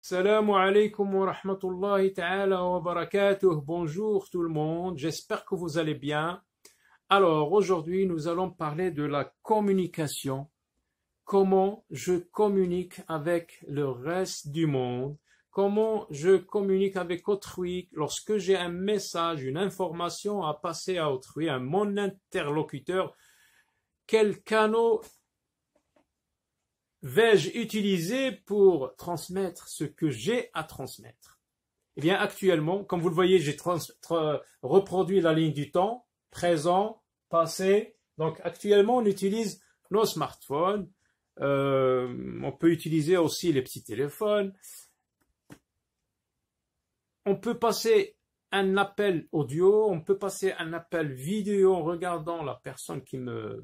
Salam alaikum wa rahmatullahi ta'ala wa barakatuh. Bonjour tout le monde, j'espère que vous allez bien. Alors aujourd'hui nous allons parler de la communication. Comment je communique avec le reste du monde. Comment je communique avec autrui lorsque j'ai un message, une information à passer à autrui, à mon interlocuteur. Quels canaux vais-je utiliser pour transmettre ce que j'ai à transmettre? Eh bien, actuellement, comme vous le voyez, j'ai reproduit la ligne du temps, présent, passé. Donc, actuellement, on utilise nos smartphones. On peut utiliser aussi les petits téléphones. On peut passer un appel audio, on peut passer un appel vidéo en regardant la personne qui me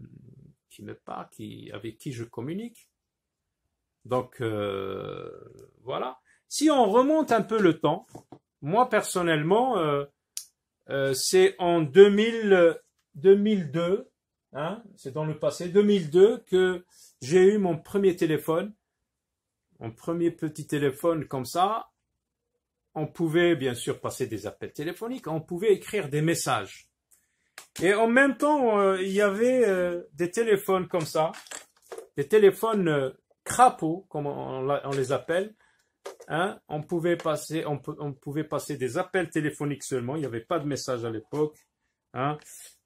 parle, avec qui je communique. Donc, voilà. Si on remonte un peu le temps, moi personnellement, c'est en 2002, hein, c'est dans le passé, 2002, que j'ai eu mon premier téléphone, mon premier petit téléphone comme ça. On pouvait bien sûr passer des appels téléphoniques, on pouvait écrire des messages. Et en même temps, il y avait des téléphones comme ça, des téléphones crapauds, comme on les appelle. Hein, on pouvait passer des appels téléphoniques seulement, il n'y avait pas de message à l'époque. Hein,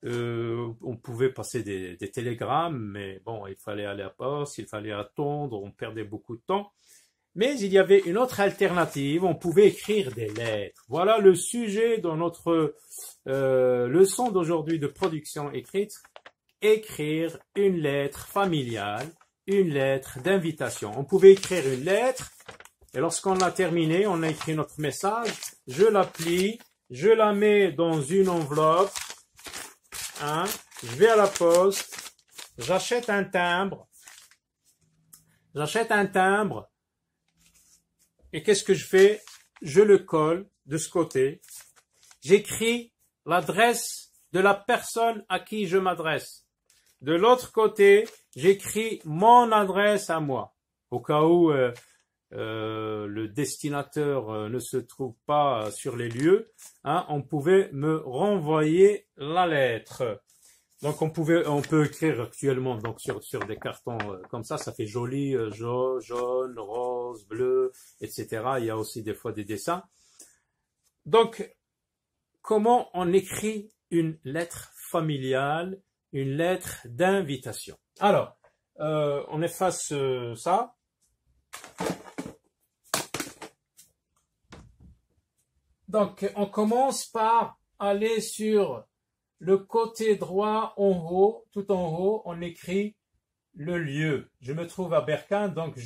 on pouvait passer des télégrammes, mais bon, il fallait aller à la poste, il fallait attendre, on perdait beaucoup de temps. Mais il y avait une autre alternative, on pouvait écrire des lettres. Voilà le sujet de notre leçon d'aujourd'hui de production écrite. Écrire une lettre familiale, une lettre d'invitation. On pouvait écrire une lettre, et lorsqu'on l'a terminée, on a écrit notre message, je la plie, je la mets dans une enveloppe, hein, je vais à la poste, j'achète un timbre, et qu'est-ce que je fais? Je le colle de ce côté. J'écris l'adresse de la personne à qui je m'adresse. De l'autre côté, j'écris mon adresse à moi. Au cas où le destinataire ne se trouve pas sur les lieux, hein, on pouvait me renvoyer la lettre. Donc on peut écrire actuellement donc sur des cartons comme ça fait joli, jaune, rose, bleu, etc. Il y a aussi des fois des dessins. Donc comment on écrit une lettre familiale, une lettre d'invitation? Alors on efface ça. Donc on commence par aller sur le côté droit en haut, tout en haut, on écrit le lieu. Je me trouve à Berkane, donc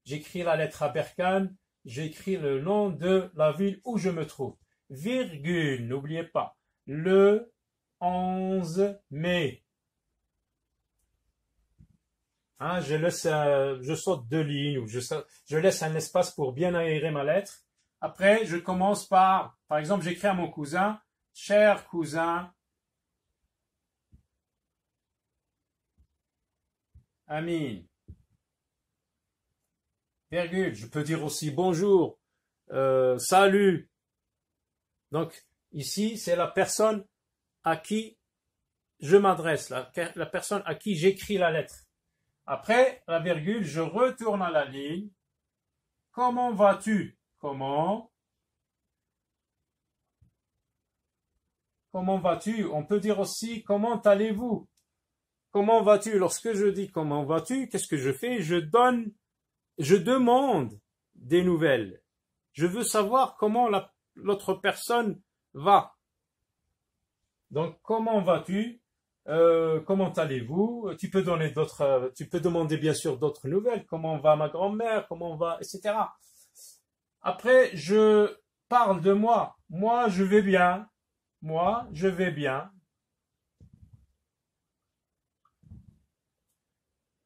j'écris la lettre à Berkane, j'écris le nom de la ville où je me trouve. Virgule, n'oubliez pas, le 11 mai. Hein, je saute deux lignes, ou je laisse un espace pour bien aérer ma lettre. Après, je commence par exemple, j'écris à mon cousin, cher cousin, Amine, virgule, je peux dire aussi bonjour, salut. Donc ici, c'est la personne à qui je m'adresse, la personne à qui j'écris la lettre. Après la virgule, je retourne à la ligne. Comment vas-tu? Comment vas-tu? On peut dire aussi comment allez-vous? Comment vas-tu? Lorsque je dis comment vas-tu, qu'est-ce que je fais? Je demande des nouvelles. Je veux savoir comment l'autre personne va. Donc, comment vas-tu? Comment allez-vous? Tu peux demander bien sûr d'autres nouvelles. Comment va ma grand-mère? Comment va, etc. Après, je parle de moi. Moi, je vais bien. Moi, je vais bien.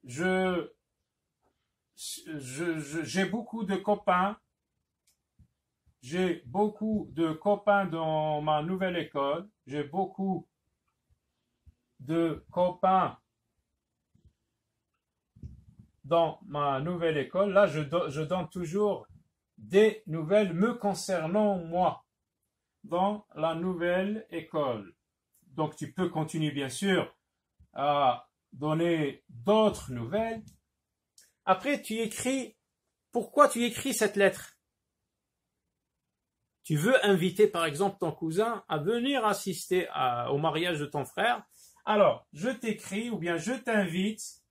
J'ai beaucoup de copains. J'ai beaucoup de copains dans ma nouvelle école. J'ai beaucoup de copains dans ma nouvelle école. Là, je donne toujours des nouvelles me concernant moi dans la nouvelle école. Donc tu peux continuer bien sûr à donner d'autres nouvelles. Après tu écris, pourquoi tu écris cette lettre? Tu veux inviter par exemple ton cousin à venir assister au mariage de ton frère. Alors je t'écris ou bien je t'invite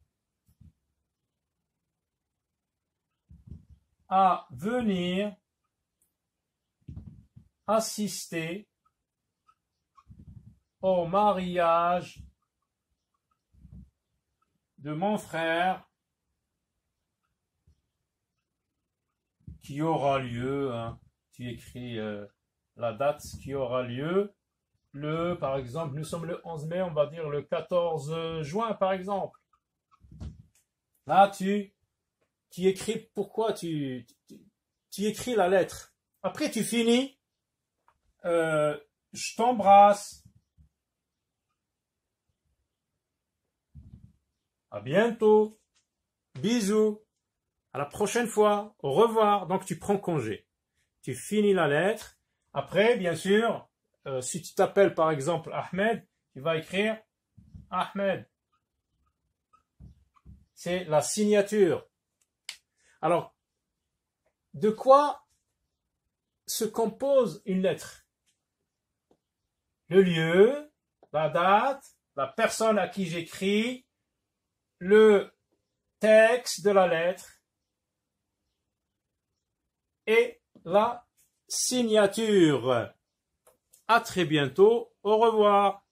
à venir assister au mariage de mon frère qui aura lieu, hein, tu écris la date qui aura lieu, par exemple, nous sommes le 11 mai, on va dire le 14 juin par exemple. Là, tu écris pourquoi tu écris la lettre. Après, tu finis, je t'embrasse. À bientôt. Bisous. À la prochaine fois. Au revoir. Donc, tu prends congé. Tu finis la lettre. Après, bien sûr, si tu t'appelles par exemple Ahmed, tu vas écrire Ahmed. C'est la signature. Alors, de quoi se compose une lettre? Le lieu, la date, la personne à qui j'écris, le texte de la lettre et la signature. À très bientôt. Au revoir.